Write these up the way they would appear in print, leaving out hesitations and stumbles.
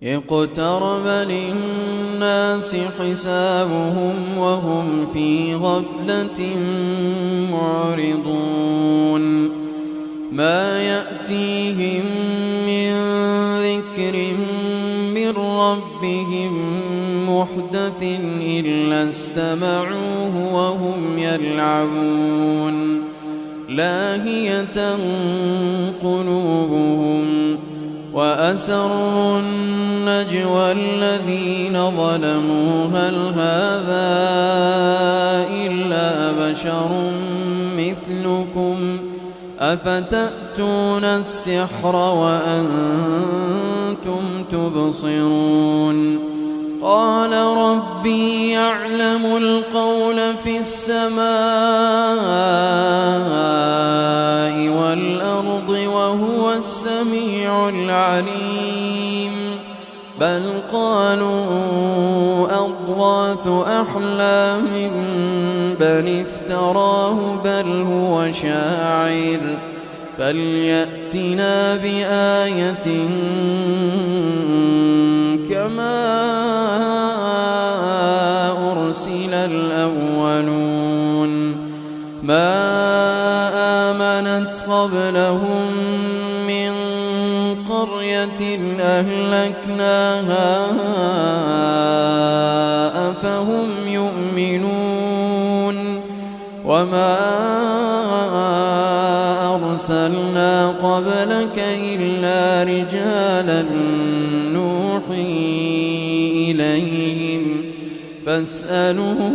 اقترب للناس حسابهم وهم في غفلة معرضون ما يأتيهم من ذكر من ربهم محدث إلا استمعوه وهم يلعبون لاهية قلوبهم وأسروا النجوى الذين ظلموا هل هذا إلا بشر مثلكم أفتأتون السحر وأنتم تبصرون قال ربي يعلم القول في السماء والأرض وهو السميع العليم بل قالوا أضغاث أحلام بل افتراه بل هو شاعر فليأتنا بآية كما أرسل الأولون ما آمنت قبلهم من قرية أهلكناها أفهم يؤمنون وما أرسلنا قبلك إلا رجالا نوحي إليهم فاسألوا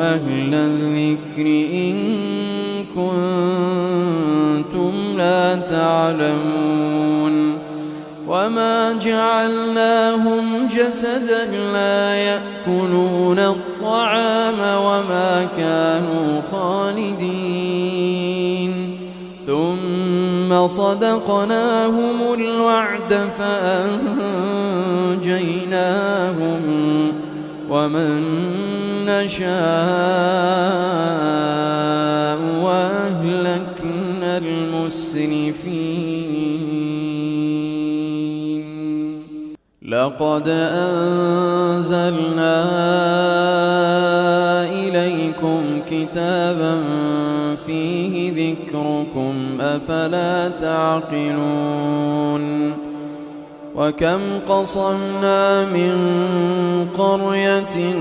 أهل الذكر إن كنتم لا تعلمون وما جعلناهم جسدا لا يأكلون الطعام وما كانوا خالدين ثم صدقناهم الوعد فأنجيناهم ومن نشاء وأهلكنا المسرفين لقد أنزلنا إليكم كتابا فيه ذكركم أفلا تعقلون وكم قصمنا من قرية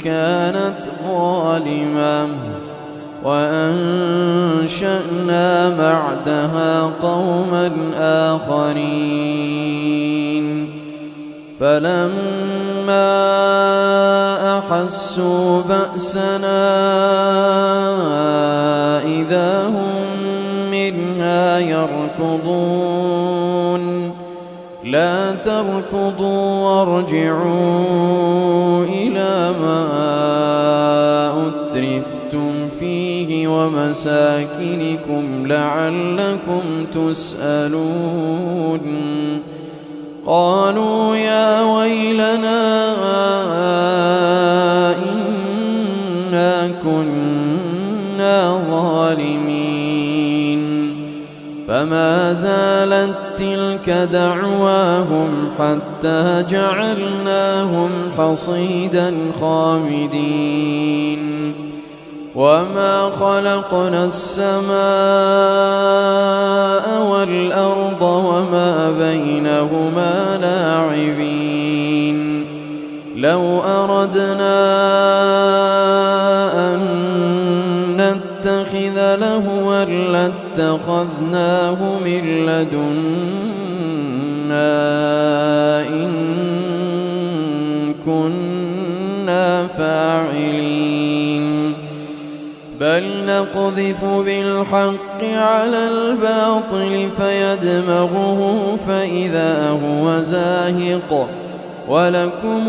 كانت ظالمة وأنشأنا بعدها قوما آخرين فلما أحسوا بأسنا إذا هم منها يركضون لا تركضوا وارجعوا إلى ما أترفتم فيه ومساكنكم لعلكم تسألون قالوا يا ويلنا إنا كنا ظالمين فما زالت تلك دعواهم حتى جعلناهم حصيدا خامدين وما خلقنا السماء والأرض وما بينهما لاعبين لو أردنا أن نتخذ لهوا لاتخذناه من لدنا إن كنا فاعلين بل نقذف بالحق على الباطل فيدمغه فإذا هو زاهق ولكم